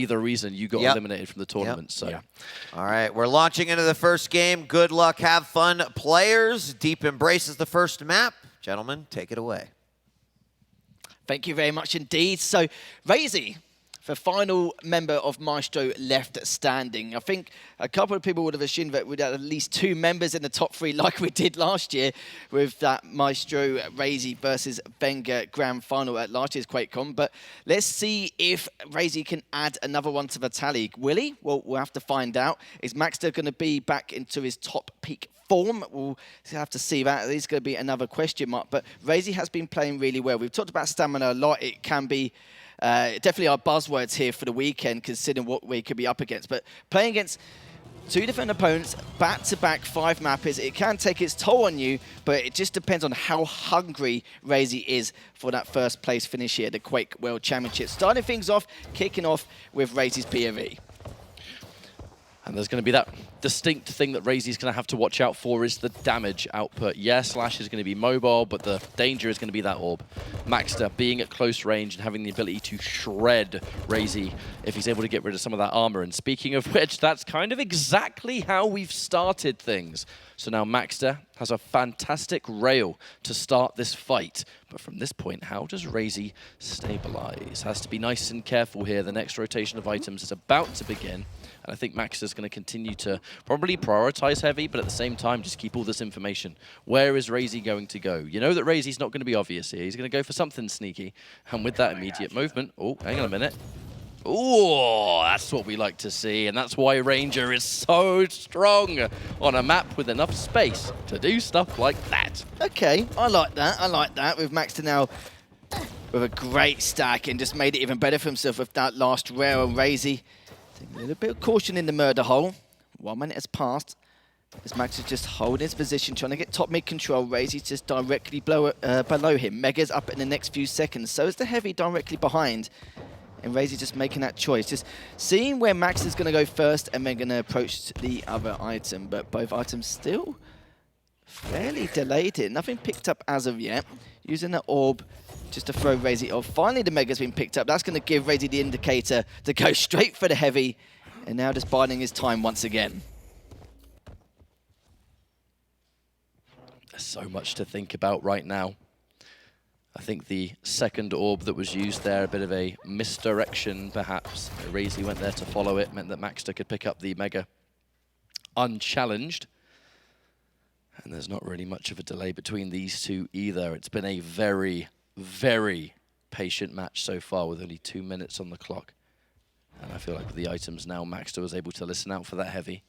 either reason you got eliminated from the tournament. So, all right, we're launching into the first game. Good luck, have fun, players. Deep Embrace is the first map. Gentlemen, take it away. Thank you very much indeed. So, Raisy, the final member of Maestro left standing. I think a couple of people would have assumed that we'd have at least 2 members in the top 3 like we did last year with that Maestro Raisy versus Venga grand final at last year's Quakecon. But let's see if Raisy can add another one to the tally. Will he? Well, we'll have to find out. Is Maxter going to be back into his top peak form? We'll have to see that. There's going to be another question mark. But Raisy has been playing really well. We've talked about stamina a lot. It can be definitely our buzzwords here for the weekend, considering what we could be up against. But playing against 2 different opponents, back-to-back 5 mappers, it can take its toll on you, but it just depends on how hungry Raisy is for that first place finish here, the Quake World Championship. Starting things off, kicking off with Raisy's POV. And there's going to be that distinct thing that Raisy's going to have to watch out for is the damage output. Yeah, Slash is going to be mobile, but the danger is going to be that orb. Maxter being at close range and having the ability to shred Raisy if he's able to get rid of some of that armor. And speaking of which, that's kind of exactly how we've started things. So now Maxter has a fantastic rail to start this fight. But from this point, how does Raisy stabilize? Has to be nice and careful here. The next rotation of items is about to begin. And I think Maxter's going to continue to probably prioritize heavy, but at the same time, just keep all this information. Where is Raisy going to go? You know that Raisy's not going to be obvious here. He's going to go for something sneaky. And with that immediate movement... Oh, hang on a minute. Oh, that's what we like to see. And that's why Ranger is so strong on a map with enough space to do stuff like that. Okay, I like that. I like that. With Maxter now with a great stack and just made it even better for himself with that last rail. Raisy, a little bit of caution in the murder hole. 1 minute has passed. As Max is just holding his position, trying to get top mid control. Raisy's just directly below him. Mega's up in the next few seconds. So is the heavy directly behind. And Raisy's just making that choice. Just seeing where Max is going to go first and then going to approach the other item. But both items still fairly delayed here. Nothing picked up as of yet. Using the orb just to throw Raisy off. Finally, the Mega's been picked up. That's going to give Raisy the indicator to go straight for the heavy. And now just biding his time once again. There's so much to think about right now. I think the second orb that was used there, a bit of a misdirection perhaps. Raisy went there to follow it, meant that Maxter could pick up the Mega unchallenged. And there's not really much of a delay between these two either. It's been a very, very patient match so far with only 2 minutes on the clock. And I feel like with the items now, Maxter was able to listen out for that heavy.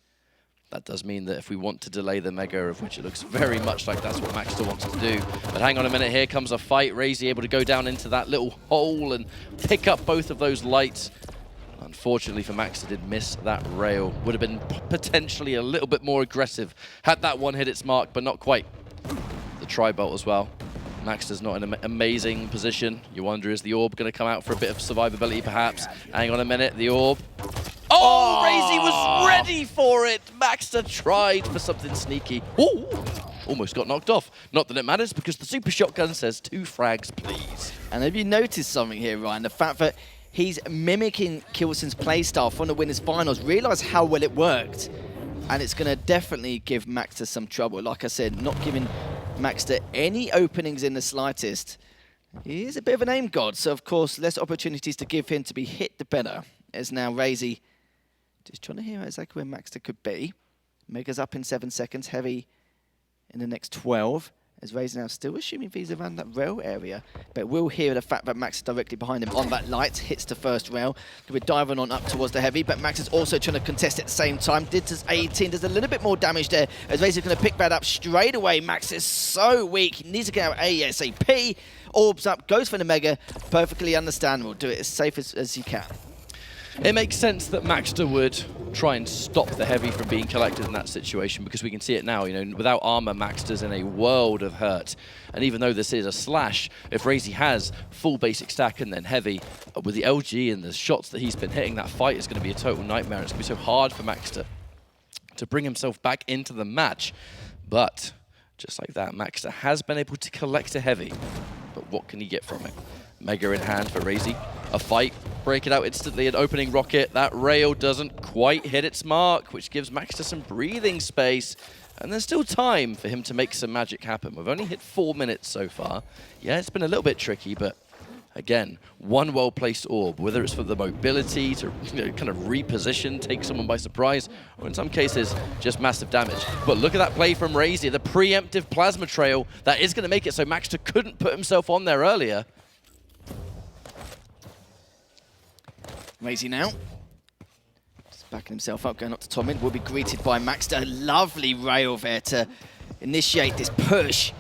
That does mean that if we want to delay the Mega, of which it looks very much like that's what Maxter wants to do. But hang on a minute, here comes a fight. Raisy able to go down into that little hole and pick up both of those lights. Unfortunately for Maxter, did miss that rail. Would have been potentially a little bit more aggressive had that one hit its mark, but not quite. The tri-bolt as well. Maxter's not in an amazing position. You wonder, is the orb going to come out for a bit of survivability perhaps? Hang on a minute, the orb. Oh, Raisy was ready for it. Maxter tried for something sneaky. Ooh, almost got knocked off. Not that it matters because the super shotgun says 2 frags, please. And have you noticed something here, Ryan? The fact that he's mimicking Kilson's playstyle from the Winners Finals. Realize how well it worked. And it's going to definitely give Maxter some trouble. Like I said, not giving Maxter any openings in the slightest. He is a bit of an aim god, so of course, less opportunities to give him to be hit, the better. As now Raisy just trying to hear exactly where Maxter could be. Mega's up in 7 seconds, heavy in the next 12. As Raisy now still assuming he's around that rail area. But we'll hear the fact that Max is directly behind him on that light. Hits the first rail. We're diving on up towards the heavy, but Max is also trying to contest at the same time. Did his 18, does a little bit more damage there. As Raisy's going to pick that up straight away. Max is so weak. He needs to get out ASAP. Orbs up, goes for the Mega. Perfectly understandable. Do it as safe as you can. It makes sense that Maxter would try and stop the heavy from being collected in that situation because we can see it now. You know, without armor, Maxter's in a world of hurt. And even though this is a slash, if Raisy has full basic stack and then heavy, with the LG and the shots that he's been hitting, that fight is going to be a total nightmare. It's going to be so hard for Maxter to bring himself back into the match. But just like that, Maxter has been able to collect a heavy. But what can he get from it? Mega in hand for Raisy. a fight, break it out instantly, an opening rocket. That rail doesn't quite hit its mark, which gives Maxter some breathing space. And there's still time for him to make some magic happen. We've only hit 4 minutes so far. Yeah, it's been a little bit tricky, but again, one well-placed orb, whether it's for the mobility to kind of reposition, take someone by surprise, or in some cases, just massive damage. But look at that play from Raisy, the preemptive plasma trail that is going to make it so Maxter couldn't put himself on there earlier. Raisy now. Just backing himself up, going up to Tommen. Will be greeted by Maxter. Lovely rail there to initiate this push.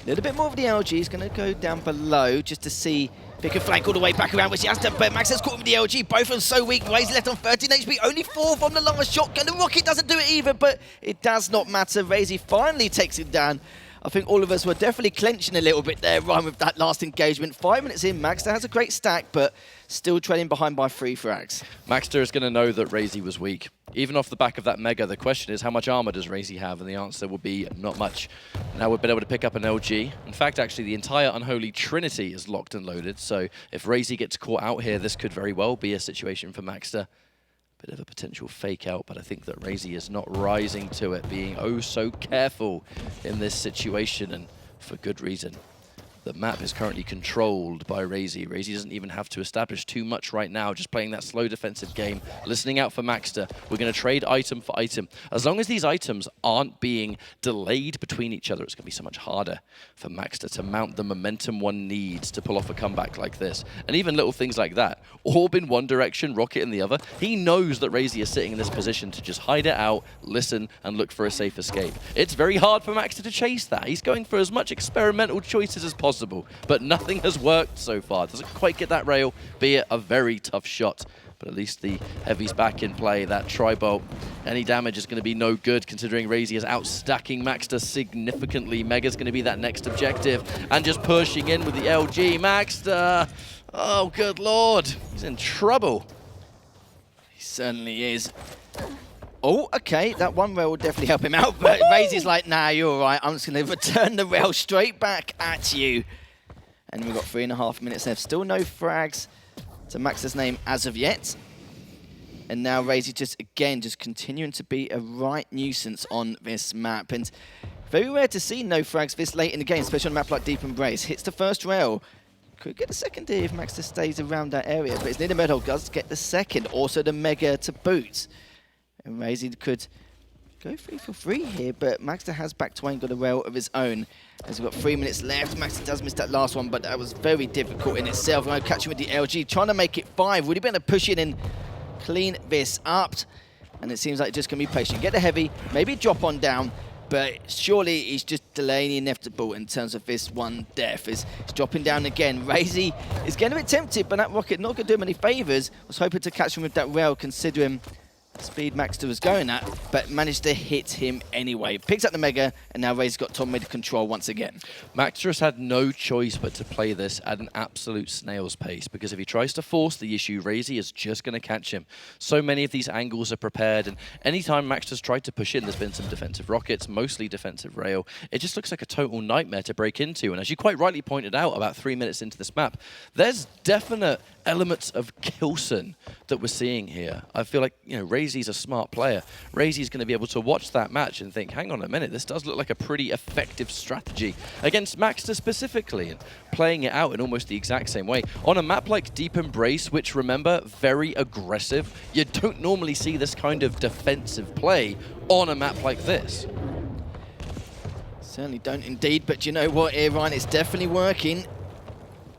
A little bit more of the LG. He's going to go down below just to see if he can flank all the way back around, which he has to. But Maxter's caught with the LG. Both of them so weak. Raisy left on 13 HP. Only 4 from the last shotgun. The rocket doesn't do it either, but it does not matter. Raisy finally takes him down. I think all of us were definitely clenching a little bit there, Ryan, with that last engagement. 5 minutes in, Maxter has a great stack, but still trailing behind by 3 frags. Maxter is going to know that Raisy was weak. Even off the back of that Mega, the question is, how much armor does Raisy have? And the answer will be not much. Now we've been able to pick up an LG. In fact, actually, the entire Unholy Trinity is locked and loaded. So if Raisy gets caught out here, this could very well be a situation for Maxter. Bit of a potential fake out, but I think that Raisy is not rising to it, being oh so careful in this situation, and for good reason. The map is currently controlled by Raisy. Raisy doesn't even have to establish too much right now, just playing that slow defensive game, listening out for Maxter. We're going to trade item for item. As long as these items aren't being delayed between each other, it's going to be so much harder for Maxter to mount the momentum one needs to pull off a comeback like this. And even little things like that. Orb in one direction, rocket in the other. He knows that Raisy is sitting in this position to just hide it out, listen, and look for a safe escape. It's very hard for Maxter to chase that. He's going for as much experimental choices as possible. But nothing has worked so far. Doesn't quite get that rail, be it a very tough shot. But at least the heavy's back in play. That tri-bolt, any damage is going to be no good, considering Raisy is outstacking Maxter significantly. Mega's going to be that next objective. And just pushing in with the LG. Maxter! Oh, good lord. He's in trouble. He certainly is. Oh, okay, that one rail will definitely help him out, but Raisy's like, nah, you're all right. I'm just going to return the rail straight back at you. And we've got 3.5 minutes left. Still no frags to Maxter's name as of yet. And now Raisy just, again, just continuing to be a right nuisance on this map. And very rare to see no frags this late in the game, especially on a map like Deep Embrace. Hits the first rail. Could get a second here if Maxter stays around that area, but it's near the middle. Does get the second. Also the Mega to boot. And Raisy could go 3 for 3 here, but Maxter has backed away and got a rail of his own. As we've got 3 minutes left, Maxter does miss that last one, but that was very difficult in itself. I'm going to catch him with the LG, trying to make it 5. Would he be able to push in and clean this up? And it seems like it's just going to be patient. Get the heavy, maybe drop on down, but surely he's just delaying the inevitable in terms of this one death. He's dropping down again. Raisy is getting a bit tempted, but that rocket not going to do him any favours. Was hoping to catch him with that rail, considering the speed Maxter was going at, but managed to hit him anyway. Picks up the Mega, and now Raisy's got top mid control once again. Maxter has had no choice but to play this at an absolute snail's pace, because if he tries to force the issue, Raisy is just going to catch him. So many of these angles are prepared, and anytime Maxter's tried to push in, there's been some defensive rockets, mostly defensive rail. It just looks like a total nightmare to break into, and as you quite rightly pointed out about 3 minutes into this map, there's definite elements of Kilson that we're seeing here. I feel like, you know, Raisy's a smart player. Raisy's going to be able to watch that match and think, hang on a minute, this does look like a pretty effective strategy against Maxter specifically, and playing it out in almost the exact same way. On a map like Deep Embrace, which, remember, very aggressive, you don't normally see this kind of defensive play on a map like this. Certainly don't indeed, but you know what, here, Ryan, it's definitely working.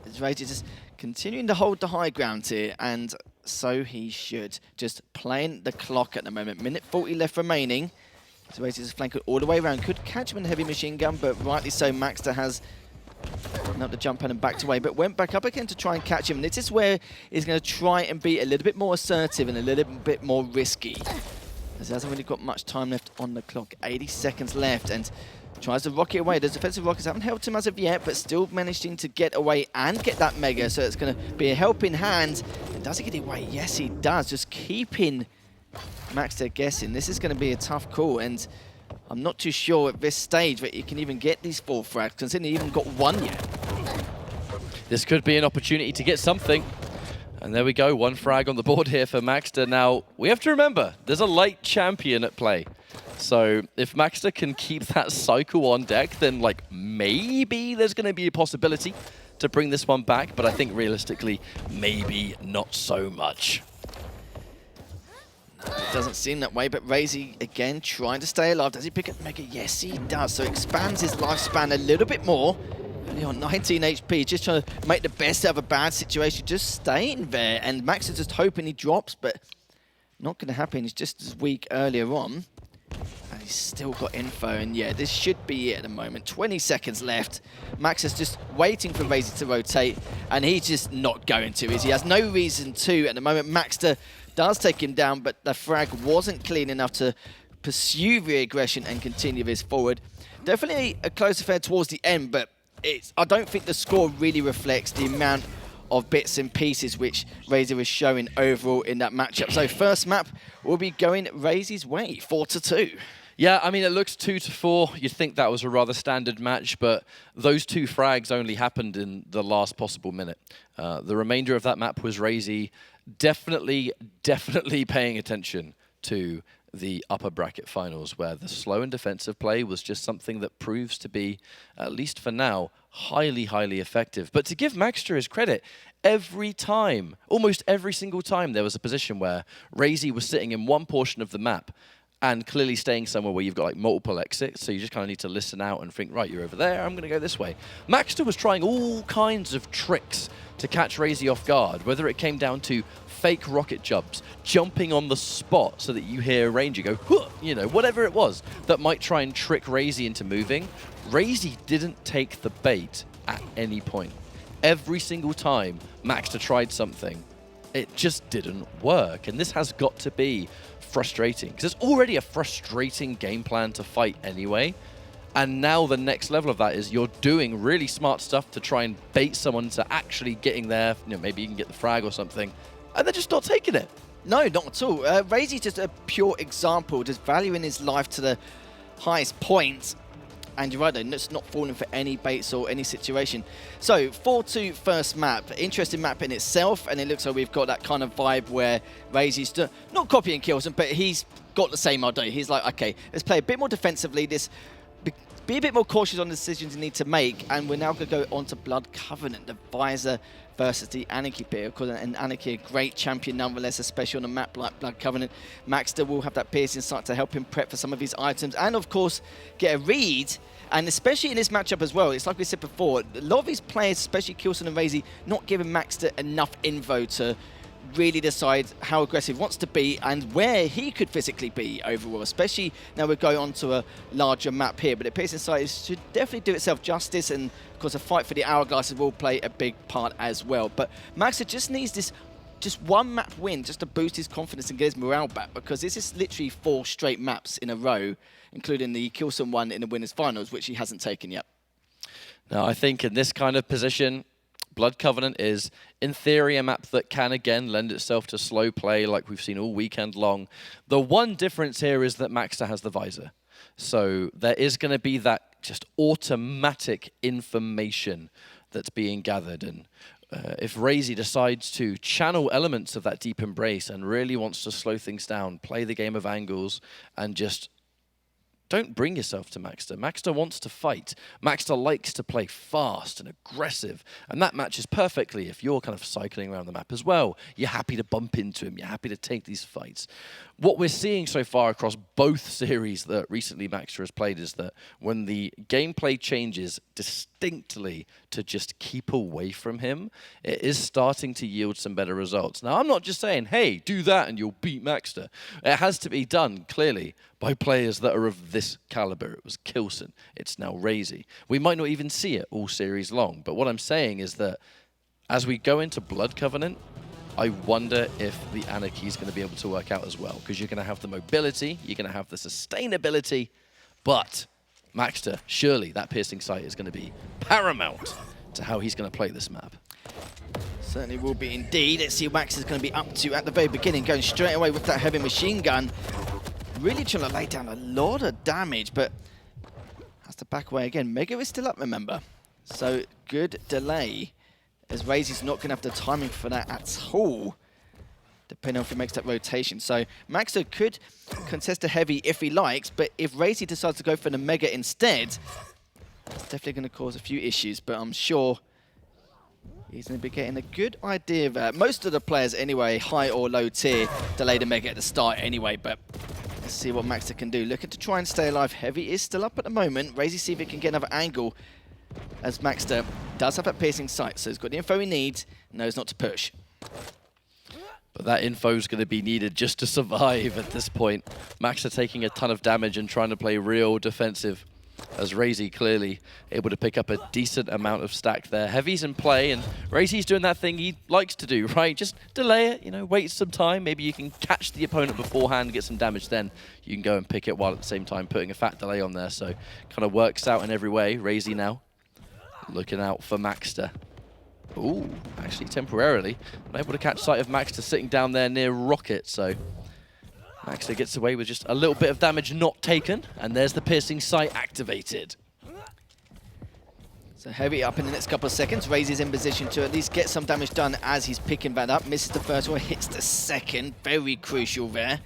As Raisy just continuing to hold the high ground here, and so he should. Just playing the clock at the moment. Minute 40 left remaining. So Raisy's flanking all the way around. Could catch him in a heavy machine gun, but rightly so, Maxter has not the jump and backed away, but went back up again to try and catch him. And this is where he's going to try and be a little bit more assertive and a little bit more risky, as he hasn't really got much time left on the clock. 80 seconds left, and tries to rocket away. Those defensive rockets haven't helped him as of yet, but still managing to get away and get that Mega, so it's going to be a helping hand. And does he get it away? Yes, he does. Just keeping Maxter guessing. This is going to be a tough call, and I'm not too sure at this stage that he can even get these 4 frags, considering he even got 1 yet. This could be an opportunity to get something. And there we go, 1 frag on the board here for Maxter. Now, we have to remember, there's a light champion at play. So if Maxter can keep that cycle on deck, then like maybe there's going to be a possibility to bring this one back. But I think realistically, maybe not so much. It doesn't seem that way, but Raisy, again, trying to stay alive. Does he pick up Mega? Yes, he does. So expands his lifespan a little bit more. Only on 19 HP, just trying to make the best out of a bad situation, just staying there. And Max is just hoping he drops, but not going to happen. He's just as weak earlier on. And he's still got info, and yeah, this should be it at the moment. 20 seconds left. Max is just waiting for Raisy to rotate, and he's just not going to, is he? Has no reason to at the moment. Maxter does take him down, but the frag wasn't clean enough to pursue the aggression and continue this forward. Definitely a close affair towards the end, but I don't think the score really reflects the amount of bits and pieces which Raisy was showing overall in that matchup. So first map will be going Raisy's way, 4-2. Yeah, I mean, it looks 2-4. You'd think that was a rather standard match, but those 2 frags only happened in the last possible minute. The remainder of that map was Raisy definitely paying attention to the upper bracket finals, where the slow and defensive play was just something that proves to be, at least for now, highly effective. But to give Maxter his credit, every time, almost every single time, there was a position where Raisy was sitting in one portion of the map and clearly staying somewhere where you've got like multiple exits, so you just kind of need to listen out and think, right, you're over there, I'm going to go this way. Maxter was trying all kinds of tricks to catch Raisy off guard, whether it came down to fake rocket jumps, jumping on the spot so that you hear Ranger go, huh, you know, whatever it was that might try and trick Raisy into moving. Raisy didn't take the bait at any point. Every single time Maxter tried something, it just didn't work. And this has got to be frustrating, because it's already a frustrating game plan to fight anyway. And now the next level of that is you're doing really smart stuff to try and bait someone to actually getting there. You know, maybe you can get the frag or something, and they're just not taking it. No, not at all. Raisy's just a pure example, just valuing his life to the highest point. And you're right, though, it's not falling for any baits or any situation. So, 4-2 first map. Interesting map in itself, and it looks like we've got that kind of vibe where Raisy's not copying Kilson, but he's got the same idea. He's like, okay, let's play a bit more defensively, be a bit more cautious on the decisions you need to make, and we're now going to go on to Blood Covenant, the Visor versus the Anarchy pick. Of course, and Anarchy, a great champion nonetheless, especially on a map like Blood Covenant. Maxter will have that piercing sight to help him prep for some of his items, and of course, get a read. And especially in this matchup as well, it's like we said before, a lot of these players, especially Kilson and Raisy, not giving Maxter enough info to really decide how aggressive he wants to be and where he could physically be overall, especially now we're going on to a larger map here. But the piercing sight should definitely do itself justice, and of course a fight for the hourglasses will play a big part as well. But Maxter just needs this just one map win just to boost his confidence and get his morale back, because this is literally 4 straight maps in a row, including the Kilson one in the winners finals, which he hasn't taken yet. Now, I think in this kind of position, Blood Covenant is, in theory, a map that can, again, lend itself to slow play like we've seen all weekend long. The one difference here is that Maxter has the Visor. So there is going to be that just automatic information that's being gathered. And if Raisy decides to channel elements of that deep embrace and really wants to slow things down, play the game of angles, and just don't bring yourself to Maxter. Maxter wants to fight. Maxter likes to play fast and aggressive, and that matches perfectly if you're kind of cycling around the map as well. You're happy to bump into him. You're happy to take these fights. What we're seeing so far across both series that recently Maxter has played is that when the gameplay changes distinctly to just keep away from him, it is starting to yield some better results. Now, I'm not just saying, hey, do that and you'll beat Maxter. It has to be done, clearly, by players that are of this caliber. It was Kilson. It's now Raisy. We might not even see it all series long, but what I'm saying is that as we go into Blood Covenant, I wonder if the Anarchy is going to be able to work out as well, because you're going to have the mobility, you're going to have the sustainability, but Maxter, surely that piercing sight is going to be paramount to how he's going to play this map. Certainly will be indeed. Let's see what Max is going to be up to at the very beginning, going straight away with that heavy machine gun. Really trying to lay down a lot of damage, but has to back away again. Mega is still up, remember. So good delay as Raisy's not going to have the timing for that at all, depending on if he makes that rotation. So Maxter could contest a heavy if he likes, but if Raisy decides to go for the Mega instead, it's definitely going to cause a few issues, but I'm sure he's going to be getting a good idea of that. Most of the players anyway, high or low tier, delay the Mega at the start anyway, but let's see what Maxter can do. Looking to try and stay alive. Heavy is still up at the moment. Raisy see if he can get another angle, as Maxter does have that piercing sight, so he's got the info he needs, knows not to push. But that info is going to be needed just to survive at this point. Maxter taking a ton of damage and trying to play real defensive, as Raisy clearly able to pick up a decent amount of stack there. Heavy's in play, and Raisy's doing that thing he likes to do, right? Just delay it, you know, wait some time. Maybe you can catch the opponent beforehand, get some damage, then you can go and pick it while at the same time putting a fat delay on there. So kind of works out in every way. Raisy now looking out for Maxter. Ooh, actually temporarily unable to catch sight of Maxter sitting down there near Rocket, so Maxter gets away with just a little bit of damage not taken, and there's the piercing sight activated. So Heavy up in the next couple of seconds. Raisy's in position to at least get some damage done as he's picking that up. Misses the first one, hits the second. Very crucial there.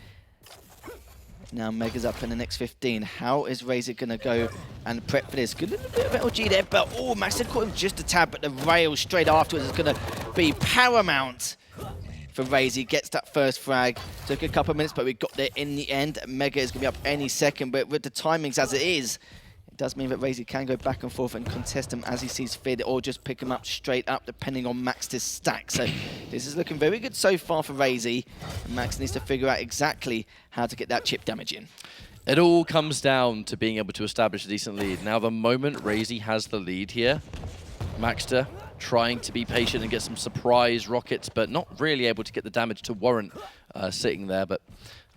Now Mega's up in the next 15. How is Raisy going to go and prep for this? Good little bit of LG there, but oh, Maxter caught him just a tad, but the rail straight afterwards is going to be paramount for Raisy. Gets that first frag. Took a couple of minutes, but we got there in the end. Mega is going to be up any second, but with the timings as it is, it does mean that Raisy can go back and forth and contest him as he sees fit, or just pick him up straight up, depending on Maxter's stack. So this is looking very good so far for Raisy. Max needs to figure out exactly how to get that chip damage in. It all comes down to being able to establish a decent lead. Now, the moment Raisy has the lead here, Maxter trying to be patient and get some surprise rockets, but not really able to get the damage to warrant sitting there. But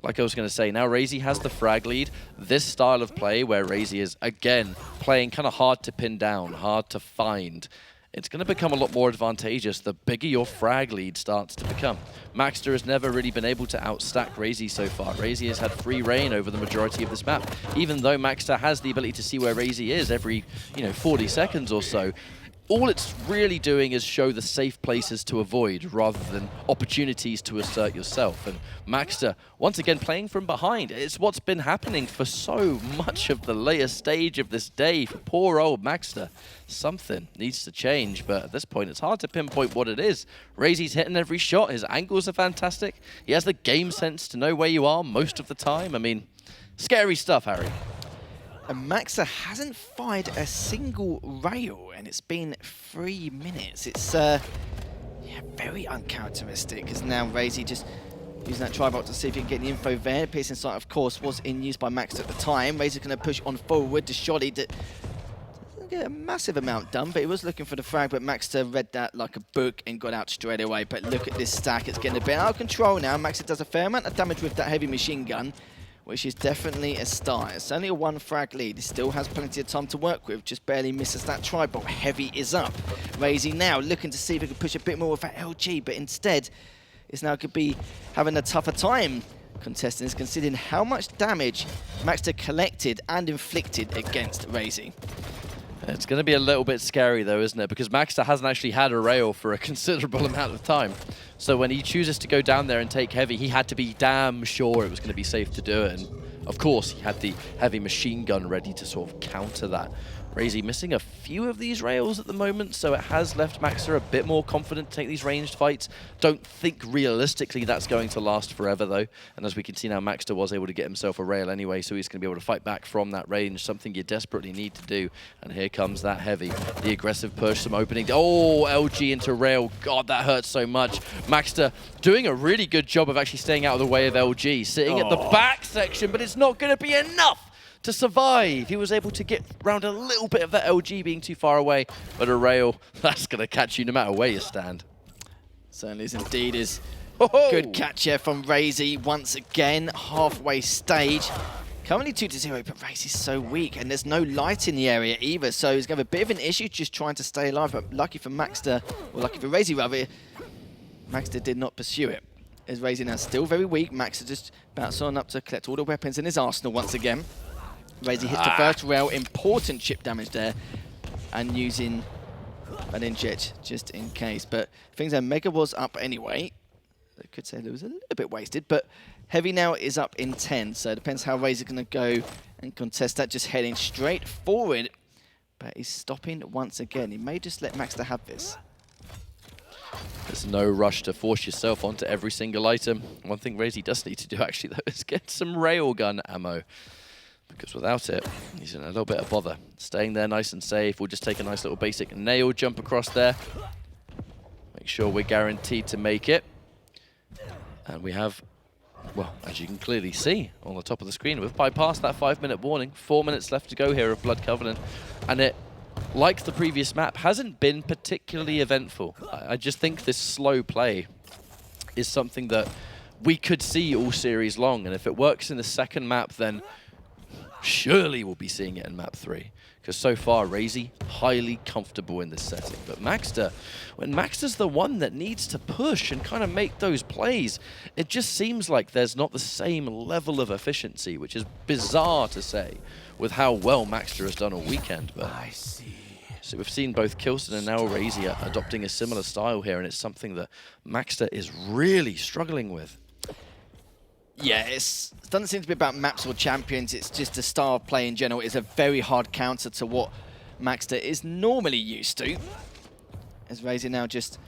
like I was going to say, now Raisy has the frag lead. This style of play where Raisy is, again, playing kind of hard to pin down, hard to find, it's going to become a lot more advantageous the bigger your frag lead starts to become. Maxter has never really been able to outstack Raisy so far. Raisy has had free reign over the majority of this map, even though Maxter has the ability to see where Raisy is every, 40 seconds or so. All it's really doing is show the safe places to avoid rather than opportunities to assert yourself. And Maxter, once again, playing from behind. It's what's been happening for so much of the later stage of this day for poor old Maxter. Something needs to change, but at this point, it's hard to pinpoint what it is. Raisy's hitting every shot. His angles are fantastic. He has the game sense to know where you are most of the time. I mean, scary stuff, Harry. And Maxter hasn't fired a single rail, and it's been 3 minutes. It's very uncharacteristic, because now Raisy just using that tri-bolt to see if he can get the info there. Piercing sight, of course, was in use by Maxter at the time. Raisy's going to push on forward. The shoddy doesn't get a massive amount done, but he was looking for the frag, but Maxter read that like a book and got out straight away. But look at this stack. It's getting a bit out of control now. Maxter does a fair amount of damage with that heavy machine gun, which is definitely a start. It's only a 1 frag lead. He still has plenty of time to work with, just barely misses that tri-bolt. Heavy is up. Raisy now looking to see if he can push a bit more with that LG, but instead, it's now could be having a tougher time contesting this, considering how much damage Maxter collected and inflicted against Raisy. It's going to be a little bit scary, though, isn't it? Because Maxter hasn't actually had a rail for a considerable amount of time. So when he chooses to go down there and take heavy, he had to be damn sure it was going to be safe to do it. And of course, he had the heavy machine gun ready to sort of counter that. Raisy missing a few of these rails at the moment, so it has left Maxter a bit more confident to take these ranged fights. Don't think realistically that's going to last forever, though. And as we can see now, Maxter was able to get himself a rail anyway, so he's going to be able to fight back from that range, something you desperately need to do. And here comes that heavy. The aggressive push, some opening. Oh, LG into rail. God, that hurts so much. Maxter doing a really good job of actually staying out of the way of LG, sitting at the back section, but it's not going to be enough to survive. He was able to get around a little bit of that LG being too far away, but a rail, that's going to catch you no matter where you stand. Certainly is indeed. Is good catch here from Raisy once again, halfway stage. Currently 2-0, but Raisy's so weak, and there's no light in the area either, so he's going to have a bit of an issue just trying to stay alive, but lucky for Maxter, or lucky for Raisy rather, Maxter did not pursue it. As Raisy now still very weak, Maxter just bouncing on up to collect all the weapons in his arsenal once again. Raisy hits the first rail, important chip damage there, and using an inject just in case. But things are Mega was up anyway. I could say it was a little bit wasted, but Heavy now is up in 10, so it depends how Raisy going to go and contest that, just heading straight forward. But he's stopping once again. He may just let Maxter have this. There's no rush to force yourself onto every single item. One thing Raisy does need to do actually though is get some railgun ammo, because without it, he's in a little bit of bother. Staying there nice and safe. We'll just take a nice little basic nail jump across there. Make sure we're guaranteed to make it. And we have, well, as you can clearly see on the top of the screen, we've bypassed that 5-minute warning. 4 minutes left to go here of Blood Covenant. And it, like the previous map, hasn't been particularly eventful. I just think this slow play is something that we could see all series long. And if it works in the second map, then surely we'll be seeing it in map 3. Because so far, Raisy, highly comfortable in this setting. But Maxter, when Maxter's the one that needs to push and kind of make those plays, it just seems like there's not the same level of efficiency, which is bizarre to say with how well Maxter has done all weekend. But I see. So we've seen both Kilson and now Raisy adopting a similar style here, and it's something that Maxter is really struggling with. Yeah, it doesn't seem to be about maps or champions. It's just the style of play in general. It's a very hard counter to what Maxter is normally used to. As Raisy now just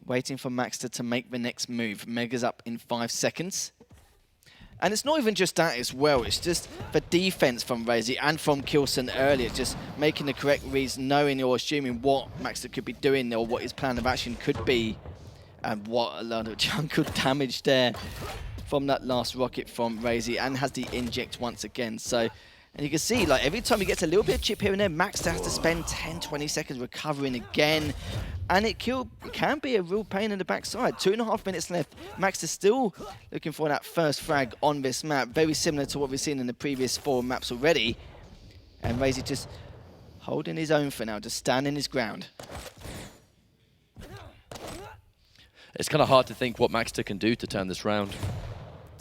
waiting for Maxter to make the next move. Mega's up in 5 seconds. And it's not even just that as well. It's just the defense from Raisy and from Kilson earlier. Just making the correct reads, knowing or assuming what Maxter could be doing or what his plan of action could be. And what a lot of chunk of damage there from that last rocket from Raisy, and has the inject once again. So, and you can see, like, every time he gets a little bit of chip here and there, Maxter has to spend 10-20 seconds recovering again. And it can be a real pain in the backside. 2.5 minutes left. Maxter still looking for that first frag on this map. Very similar to what we've seen in the previous 4 maps already. And Raisy just holding his own for now, just standing his ground. It's kind of hard to think what Maxter can do to turn this round.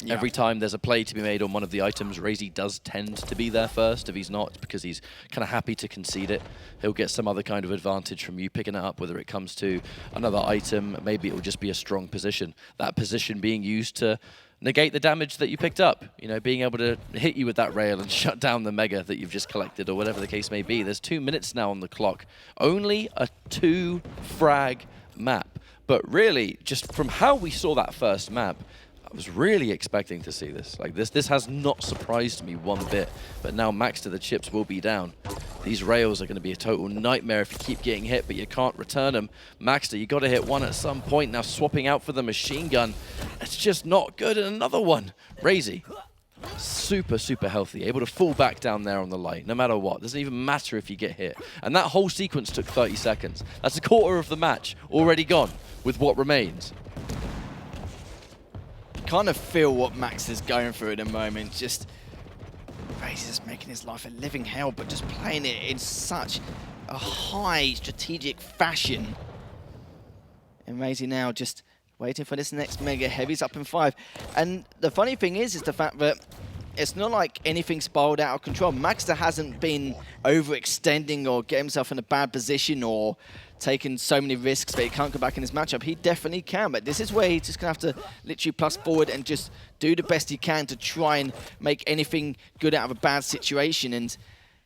Yeah. Every time there's a play to be made on one of the items, Raisy does tend to be there first. If he's not, it's because he's kind of happy to concede it. He'll get some other kind of advantage from you picking it up, whether it comes to another item, maybe it will just be a strong position. That position being used to negate the damage that you picked up. You know, being able to hit you with that rail and shut down the mega that you've just collected, or whatever the case may be. There's 2 minutes now on the clock. Only a 2-frag map. But really, just from how we saw that first map, I was really expecting to see this. Like, this has not surprised me one bit. But now Maxter, the chips will be down. These rails are going to be a total nightmare if you keep getting hit, but you can't return them. Maxter, you got to hit one at some point. Now swapping out for the machine gun. It's just not good. And another one. Raisy, super, super healthy. Able to fall back down there on the light, no matter what. Doesn't even matter if you get hit. And that whole sequence took 30 seconds. That's a quarter of the match already gone with what remains. Kind of feel what Max is going through at the moment. Just Raisy just making his life a living hell, but just playing it in such a high strategic fashion. And Raisy now just waiting for this next mega. Heavy's up in 5. And the funny thing is the fact that it's not like anything spiraled out of control. Maxter hasn't been overextending or get himself in a bad position or taking so many risks that he can't go back in his matchup. He definitely can, but this is where he's just going to have to literally plus forward and just do the best he can to try and make anything good out of a bad situation. And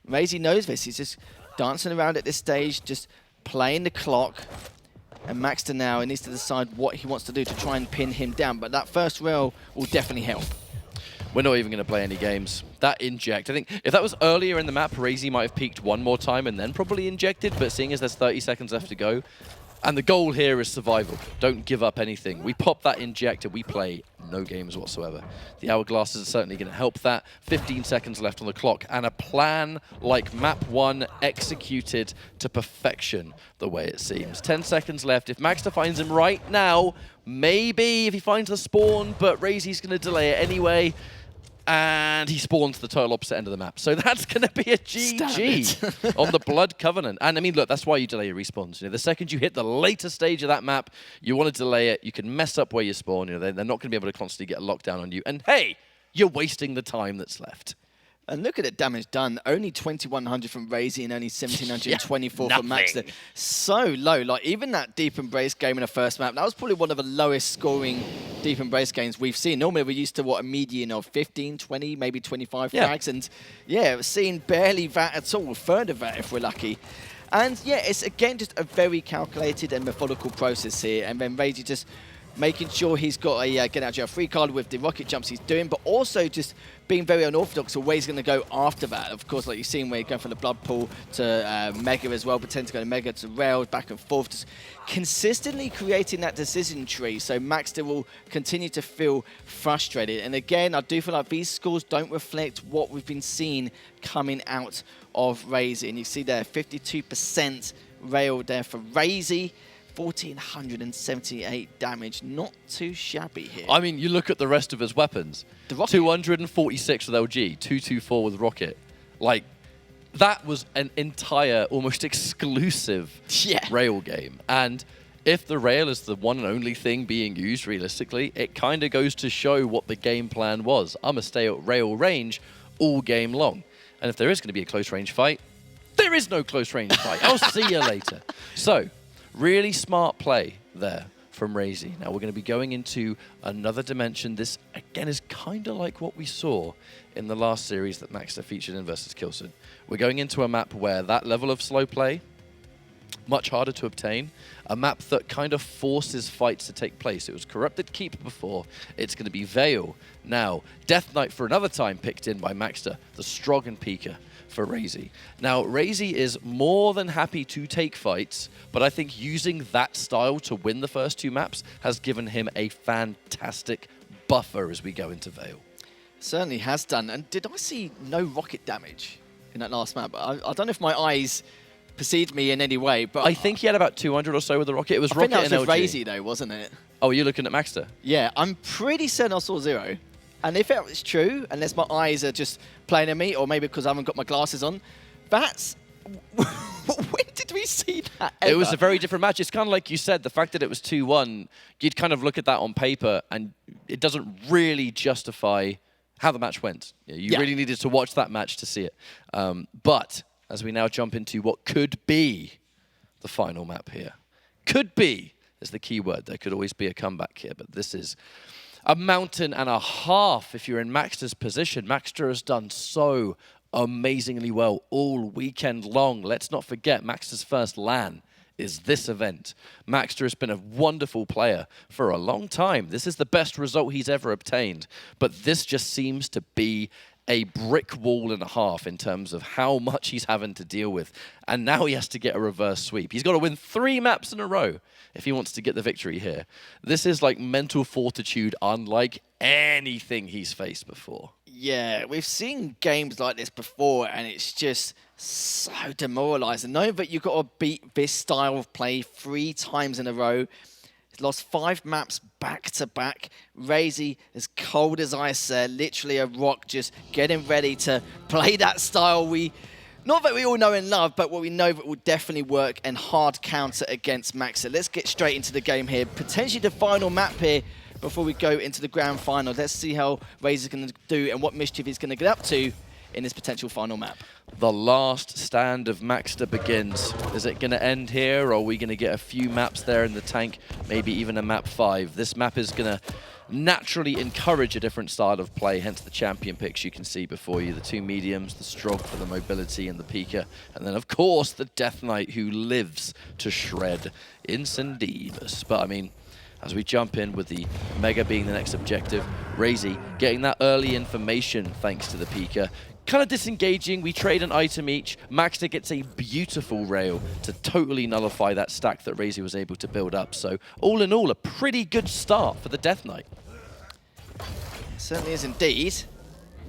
Raisy knows this. He's just dancing around at this stage, just playing the clock. And Maxter now, he needs to decide what he wants to do to try and pin him down. But that first rail will definitely help. We're not even going to play any games. That inject, I think if that was earlier in the map, Raisy might have peaked one more time and then probably injected, but seeing as there's 30 seconds left to go, and the goal here is survival. Don't give up anything. We pop that injector, we play no games whatsoever. The hourglasses are certainly going to help that. 15 seconds left on the clock, and a plan like map 1 executed to perfection, the way it seems. 10 seconds left. If Maxter finds him right now, maybe if he finds the spawn, but Raisy's going to delay it anyway. And he spawns the total opposite end of the map. So that's going to be a GG on the Blood Covenant. And I mean, look, that's why you delay your respawns. You know, the second you hit the later stage of that map, you want to delay it. You can mess up where you spawn. You know, they're not going to be able to constantly get a lockdown on you. And hey, you're wasting the time that's left. And look at the damage done. Only 2,100 from Raisy and only 1,724 from nothing. Maxter. So low. Like, even that Deep Embrace game in the first map, that was probably one of the lowest scoring Deep Embrace games we've seen. Normally, we're used to, what, a median of 15, 20, maybe 25 frags. And, yeah, we're seeing barely that at all. A third of that if we're lucky. And, yeah, it's, again, just a very calculated and methodical process here. And then Raisy just making sure he's got a get out of jail free card with the rocket jumps he's doing, but also just being very unorthodox of where he's going to go after that. Of course, like you've seen where he's going from the blood pool to Mega as well, pretend to go to Mega to Rail, back and forth, just consistently creating that decision tree. So Maxter will continue to feel frustrated. And again, I do feel like these scores don't reflect what we've been seeing coming out of Raisy. And you see there, 52% Rail there for Raisy. 1,478 damage, not too shabby here. I mean, you look at the rest of his weapons. The rocket. 246 with LG, 224 with rocket. Like, that was an entire, almost exclusive rail game. And if the rail is the one and only thing being used realistically, it kind of goes to show what the game plan was. I'm going to stay at rail range all game long. And if there is going to be a close range fight, there is no close range fight. I'll see you later. So, really smart play there from Raisy. Now we're going to be going into another dimension. This, again, is kind of like what we saw in the last series that Maxter featured in versus Kilson. We're going into a map where that level of slow play, much harder to obtain. A map that kind of forces fights to take place. It was Corrupted Keep before. It's going to be Veil. Now, Death Knight for another time picked in by Maxter. The Strogan Peeker for Raisy. Now, Raisy is more than happy to take fights, but I think using that style to win the first two maps has given him a fantastic buffer as we go into Veil. Certainly has done. And did I see no rocket damage in that last map? I don't know if my eyes perceived me in any way, but I think he had about 200 or so with the rocket. It was I rocket think that and was LG. with Raisy though, wasn't it? Oh, you're looking at Maxter? Yeah, I'm pretty certain I saw 0. And if it's true, unless my eyes are just playing at me, or maybe because I haven't got my glasses on, that's... when did we see that ever? It was a very different match. It's kind of like you said, the fact that it was 2-1, you'd kind of look at that on paper, and it doesn't really justify how the match went. You really needed to watch that match to see it. But as we now jump into what could be the final map here. Could be is the key word. There could always be a comeback here, but this is a mountain and a half if you're in Maxter's position. Maxter has done so amazingly well all weekend long. Let's not forget, Maxter's first LAN is this event. Maxter has been a wonderful player for a long time. This is the best result he's ever obtained, but this just seems to be a brick wall and a half in terms of how much he's having to deal with. And now he has to get a reverse sweep. He's got to win 3 maps in a row if he wants to get the victory here. This is like mental fortitude unlike anything he's faced before. Yeah, we've seen games like this before, and it's just so demoralizing. Knowing that you've got to beat this style of play 3 times in a row. He's lost 5 maps back-to-back. Raisy, as cold as ice there, literally a rock, just getting ready to play that style not that we all know and love, but what we know that will definitely work and hard counter against Maxter. Let's get straight into the game here. Potentially the final map here before we go into the grand final. Let's see how Raisy's going to do and what mischief he's going to get up to in this potential final map. The last stand of Maxter begins. Is it going to end here, or are we going to get a few maps there in the tank, maybe even a map 5? This map is going to naturally encourage a different style of play, hence the champion picks you can see before you. The 2 mediums, the Strog for the mobility and the Peeker, and then of course the Death Knight who lives to shred Incendivus. But I mean, as we jump in with the Mega being the next objective, Raisy getting that early information thanks to the Peeker. Kind of disengaging, we trade an item each. Maxter gets a beautiful rail to totally nullify that stack that Raisy was able to build up. So all in all, a pretty good start for the Death Knight. It certainly is indeed.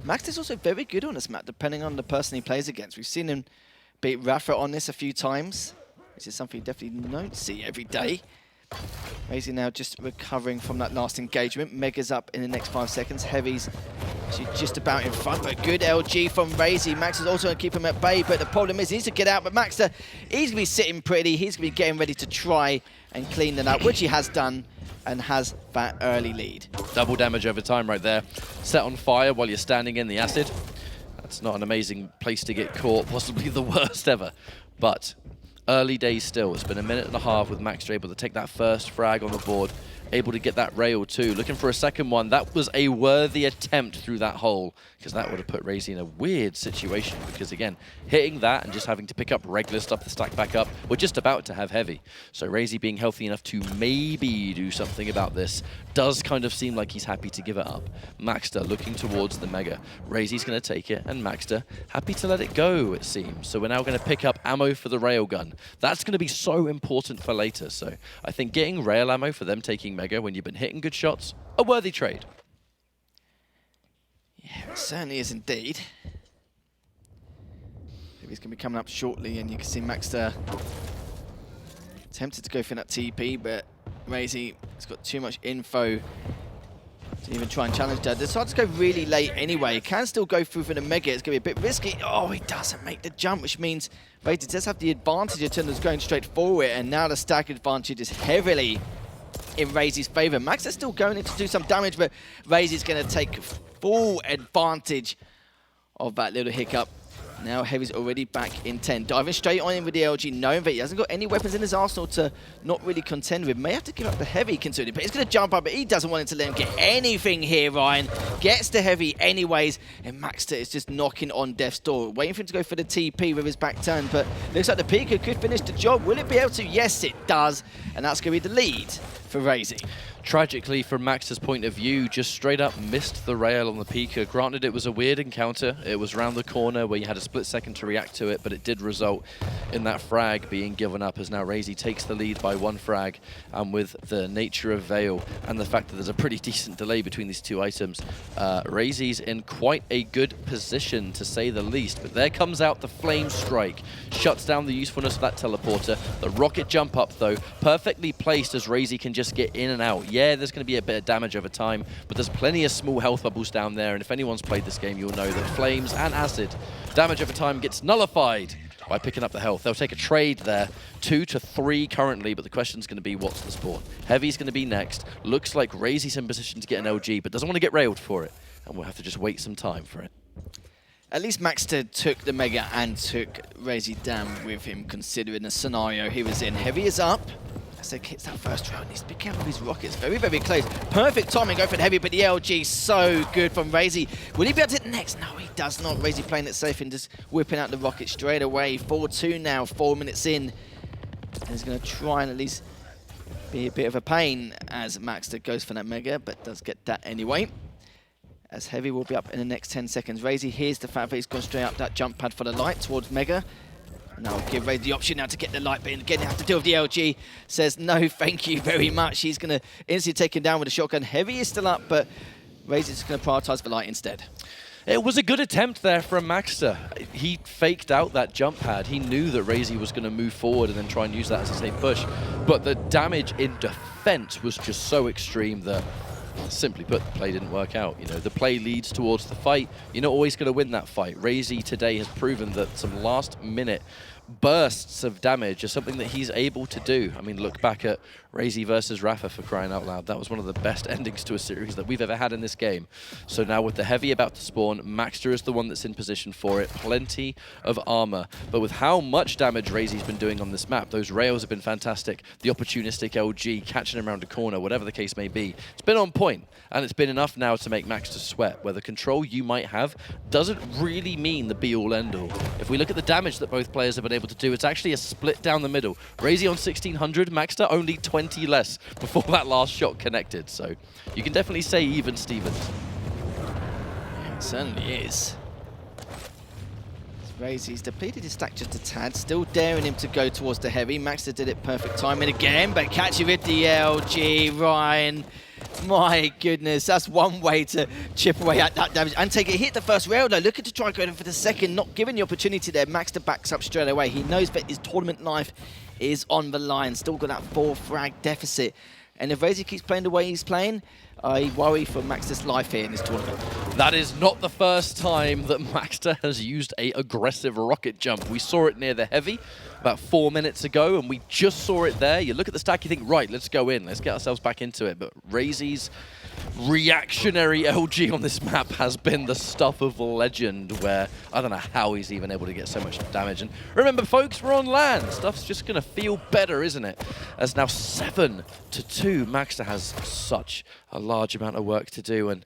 Maxter's also very good on this map, depending on the person he plays against. We've seen him beat Rafa on this a few times, which is something you definitely don't see every day. Raisy now just recovering from that last engagement. Mega's up in the next 5 seconds. Heavy's actually just about in front, but good LG from Raisy. Max is also going to keep him at bay, but the problem is he needs to get out. But Maxter, he's going to be sitting pretty. He's going to be getting ready to try and clean them out, which he has done and has that early lead. Double damage over time right there. Set on fire while you're standing in the acid. That's not an amazing place to get caught, possibly the worst ever. But early days still. It's been a minute and a half with Maxter able to take that first frag on the board, able to get that rail too. Looking for a second one. That was a worthy attempt through that hole, because that would have put Raisy in a weird situation, because again, hitting that and just having to pick up regular stuff to stack back up, we're just about to have heavy. So Raisy being healthy enough to maybe do something about this does kind of seem like he's happy to give it up. Maxter looking towards the Mega. Raisy's going to take it, and Maxter happy to let it go, it seems. So we're now going to pick up ammo for the railgun. That's going to be so important for later. So I think getting rail ammo for them taking Mega when you've been hitting good shots, a worthy trade. Yeah, it certainly is indeed. He's going to be coming up shortly, and you can see Maxter tempted to go for that TP, but Raisy has got too much info to even try and challenge that. Decides to go really late anyway. He can still go through for the Mega. It's going to be a bit risky. Oh, he doesn't make the jump, which means Raisy does have the advantage of Tunder's going straight forward, and now the stack advantage is heavily in Raisy's favor. Maxter's still going in to do some damage, but Raisy's going to take full advantage of that little hiccup. Now Heavy's already back in 10. Diving straight on in with the LG, knowing that he hasn't got any weapons in his arsenal to not really contend with. May have to give up the Heavy considering, but he's going to jump up, but he doesn't want him to let him get anything here, Ryan. Gets the Heavy anyways, and Maxter is just knocking on death's door. Waiting for him to go for the TP with his back turn, but looks like the Pika could finish the job. Will it be able to? Yes, it does. And that's going to be the lead for Raisy. Tragically, from Maxter's point of view, just straight up missed the rail on the Pika. Granted, it was a weird encounter. It was around the corner where you had a split second to react to it, but it did result in that frag being given up, as now Raisy takes the lead by one frag. And with the nature of Veil and the fact that there's a pretty decent delay between these two items, Raisy's in quite a good position, to say the least. But there comes out the Flame Strike. Shuts down the usefulness of that teleporter. The rocket jump up, though, perfectly placed as Raisy can just get in and out. Yeah, there's going to be a bit of damage over time, but there's plenty of small health bubbles down there, and if anyone's played this game, you'll know that flames and acid damage over time gets nullified by picking up the health. They'll take a trade there, 2 to 3 currently, but the question's going to be what's the spawn. Heavy's going to be next. Looks like Raisy's in position to get an LG, but doesn't want to get railed for it, and we'll have to just wait some time for it. At least Maxter took the Mega and took Raisy down with him, considering the scenario he was in. Heavy is up. As he hits that first round, needs to be careful with his rockets. Very, very close. Perfect timing, go for the Heavy, but the LG so good from Raisy. Will he be able to hit next? No, he does not. Raisy playing it safe and just whipping out the rocket straight away. 4-2 now, 4 minutes in. And he's going to try and at least be a bit of a pain as Maxter goes for that Mega, but does get that anyway. As Heavy will be up in the next 10 seconds. Raisy hears the fact that he's gone straight up that jump pad for the light towards Mega. And I'll give Raisy the option now to get the light, but again, have to deal with the LG. Says no, thank you very much. He's going to instantly take him down with a shotgun. Heavy is still up, but Raisy's going to prioritize the light instead. It was a good attempt there from Maxter. He faked out that jump pad. He knew that Raisy was going to move forward and then try and use that as a safe push. But the damage in defense was just so extreme that, simply put, the play didn't work out. You know, the play leads towards the fight. You're not always going to win that fight. Raisy today has proven that some last-minute bursts of damage are something that he's able to do. I mean, look back at Raisy versus Rafa, for crying out loud. That was one of the best endings to a series that we've ever had in this game. So now with the Heavy about to spawn, Maxter is the one that's in position for it. Plenty of armor. But with how much damage Raisy's been doing on this map, those rails have been fantastic. The opportunistic LG, catching him around a corner, whatever the case may be. It's been on point, and it's been enough now to make Maxter sweat, where the control you might have doesn't really mean the be-all, end-all. If we look at the damage that both players have been able to do, it's actually a split down the middle. Raisy on 1600, Maxter only 20 less before that last shot connected. So you can definitely say even Stevens. Yeah, it certainly is. Raisy's depleted his stack just a tad, still daring him to go towards the Heavy. Maxter did it perfect timing again, but catch you with the LG, Ryan. My goodness, that's one way to chip away at that damage and take it. Hit the first rail though, looking to try and go for the second, not given the opportunity there. Maxter backs up straight away. He knows that his tournament life is on the line. Still got that 4 frag deficit. And if Raisy keeps playing the way he's playing, I worry for Maxter's life here in this tournament. That is not the first time that Maxter has used a aggressive rocket jump. We saw it near the Heavy. about 4 minutes ago, and we just saw it there. You look at the stack, you think, right, let's go in. Let's get ourselves back into it. But Raisy's reactionary LG on this map has been the stuff of legend, where I don't know how he's even able to get so much damage. And remember, folks, we're on land. Stuff's just going to feel better, isn't it? As now 7-2, Maxter has such a large amount of work to do, and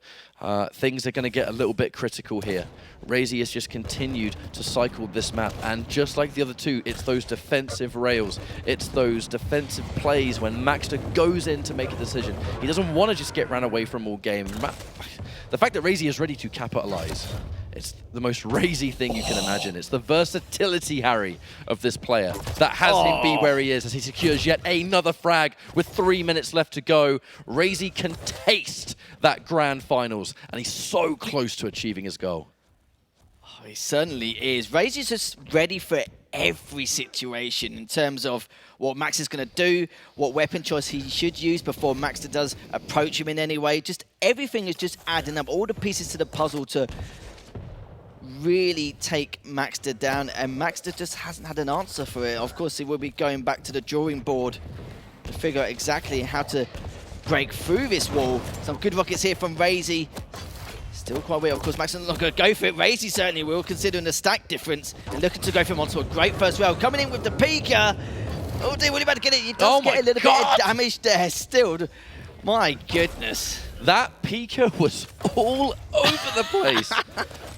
things are going to get a little bit critical here. Raisy has just continued to cycle this map, and just like the other two, it's those defensive rails. It's those defensive plays when Maxter goes in to make a decision. He doesn't want to just get ran away from all game. The fact that Raisy is ready to capitalize, it's the most Raisy thing you can imagine. It's the versatility, Harry, of this player that has him be where he is as he secures yet another frag with 3 minutes left to go. Raisy can taste that grand finals, and he's so close to achieving his goal. Oh, he certainly is. Raisy's just ready for every situation in terms of what Max is going to do, what weapon choice he should use before Maxter does approach him in any way. Just everything is just adding up, all the pieces to the puzzle to really take Maxter down, and Maxter just hasn't had an answer for it. Of course, he will be going back to the drawing board to figure out exactly how to break through this wall. Some good rockets here from Raisy. Still quite weird. Of course, Maxter's not going to go for it. Raisy certainly will, considering the stack difference. And looking to go for him onto a great first rail. Coming in with the Pika. Oh dear, really about to get it. He does get a little bit of damage there still. My goodness. That Pika was all over the place.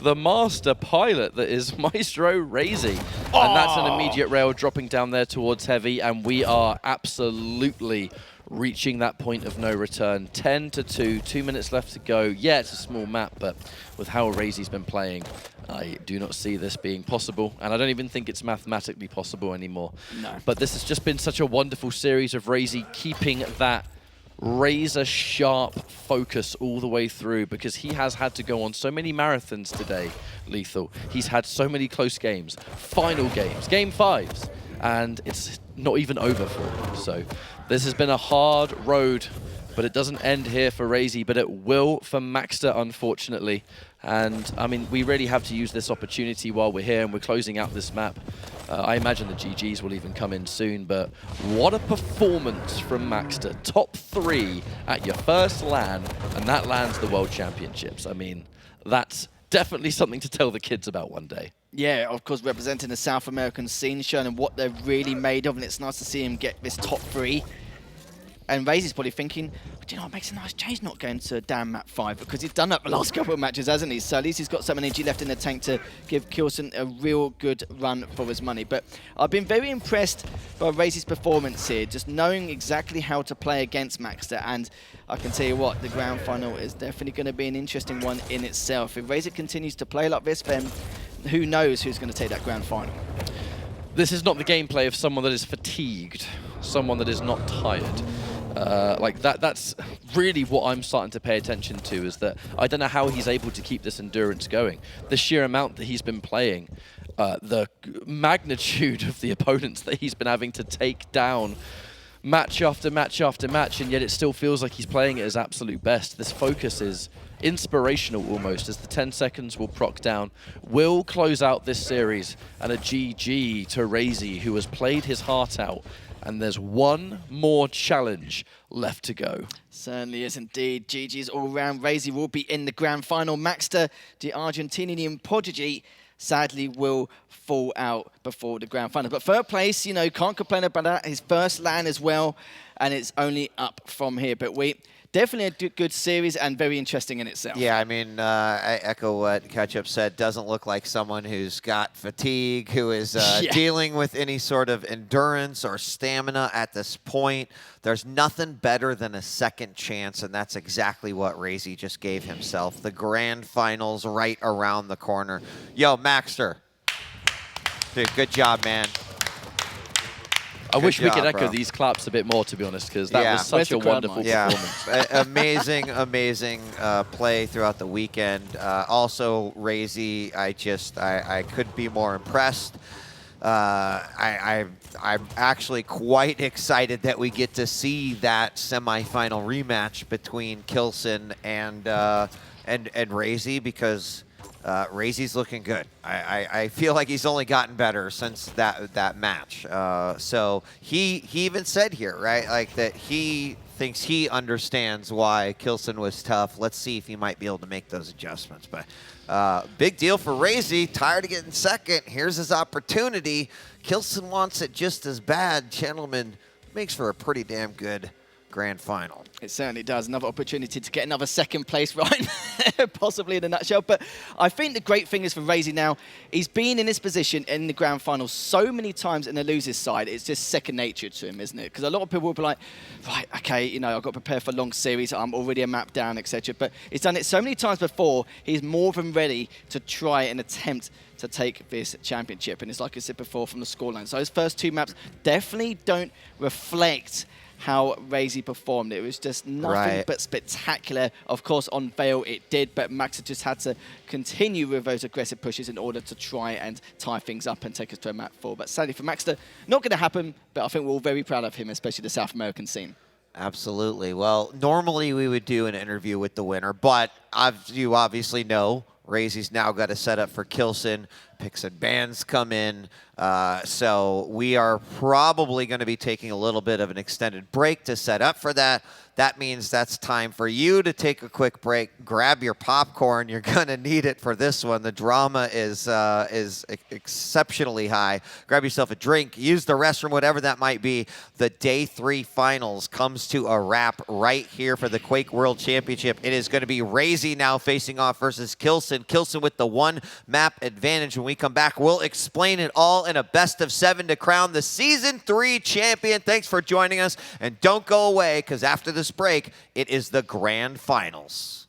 The master pilot that is Maestro Raisy. And that's an immediate rail dropping down there towards Heavy, and we are absolutely reaching that point of no return. 10-2, 2 minutes left to go. Yeah, it's a small map, but with how Raisy's been playing, I do not see this being possible, and I don't even think it's mathematically possible anymore. No. But this has just been such a wonderful series of Raisy keeping that razor-sharp focus all the way through, because he has had to go on so many marathons today, Lethal. He's had so many close games, final games, game 5s, and it's not even over for him. So this has been a hard road, but it doesn't end here for Raisy, but it will for Maxter, unfortunately. And, I mean, we really have to use this opportunity while we're here and we're closing out this map. I imagine the GGs will even come in soon, but what a performance from Maxter. Top 3 at your first LAN, and that LAN's the World Championships. I mean, that's definitely something to tell the kids about one day. Yeah, of course, representing the South American scene, showing what they're really made of, and it's nice to see him get this top 3. And Raisy's probably thinking, do you know, it makes a nice change not going to damn map 5, because he's done that the last couple of matches, hasn't he? So at least he's got some energy left in the tank to give Kilson a real good run for his money. But I've been very impressed by Raisy's performance here, just knowing exactly how to play against Maxter. And I can tell you what, the grand final is definitely going to be an interesting one in itself. If Raisy continues to play like this, then who knows who's going to take that grand final. This is not the gameplay of someone that is fatigued, someone that is not tired. That's really what I'm starting to pay attention to, is that I don't know how he's able to keep this endurance going. The sheer amount that he's been playing, the magnitude of the opponents that he's been having to take down match after match after match, and yet it still feels like he's playing at his absolute best. This focus is inspirational almost, as the 10 seconds will proc down. Will close out this series, and a GG to Raisy, who has played his heart out. And there's one more challenge left to go. Certainly is indeed. GG's all round. Raisy will be in the grand final. Maxter, the Argentinian prodigy, sadly will fall out before the grand final. But third place, you know, can't complain about that. His first LAN as well, and it's only up from here. But definitely a good series and very interesting in itself. Yeah, I mean, I echo what Ketchup said. Doesn't look like someone who's got fatigue, who is dealing with any sort of endurance or stamina at this point. There's nothing better than a second chance, and that's exactly what Raisy just gave himself. The grand finals right around the corner. Yo, Maxter. Dude, good job, man. I wish we could echo these claps a bit more, to be honest, because that was such a wonderful performance. Amazing, amazing play throughout the weekend. Also, Raisy, I could be more impressed. I'm actually quite excited that we get to see that semifinal rematch between Kilson and Raisy, because Raisy's looking good. I feel like he's only gotten better since that match. So he even said here, right, like that he thinks he understands why Kilson was tough. Let's see if he might be able to make those adjustments. But big deal for Raisy. Tired of getting second. Here's his opportunity. Kilson wants it just as bad. Gentlemen, makes for a pretty damn good grand final. It certainly does. Another opportunity to get another second place right there, possibly in a nutshell. But I think the great thing is for Raisy now, he's been in this position in the grand final so many times in the losers side, it's just second nature to him, isn't it? Because a lot of people will be like, right, okay, you know, I've got to prepare for a long series, I'm already a map down, etc. But he's done it so many times before, he's more than ready to try and attempt to take this championship. And it's like I said before from the scoreline. So his first 2 maps definitely don't reflect how Raisy performed. It was just nothing but spectacular. Of course, on Vale it did, but Maxter just had to continue with those aggressive pushes in order to try and tie things up and take us to a map 4. But sadly for Maxter, not going to happen, but I think we're all very proud of him, especially the South American scene. Absolutely. Well, normally we would do an interview with the winner, but as you obviously know, Raisy's now got to set up for Kilson. Picks and bans come in. So we are probably going to be taking a little bit of an extended break to set up for that. That means that's time for you to take a quick break. Grab your popcorn. You're going to need it for this one. The drama is exceptionally high. Grab yourself a drink. Use the restroom, whatever that might be. The Day 3 finals comes to a wrap right here for the Quake World Championship. It is going to be Raisy now facing off versus Kilson. Kilson with the 1 map advantage. When we come back, we'll explain it all in a best-of-7 to crown the Season 3 champion. Thanks for joining us. And don't go away, because after this break, it is the grand finals.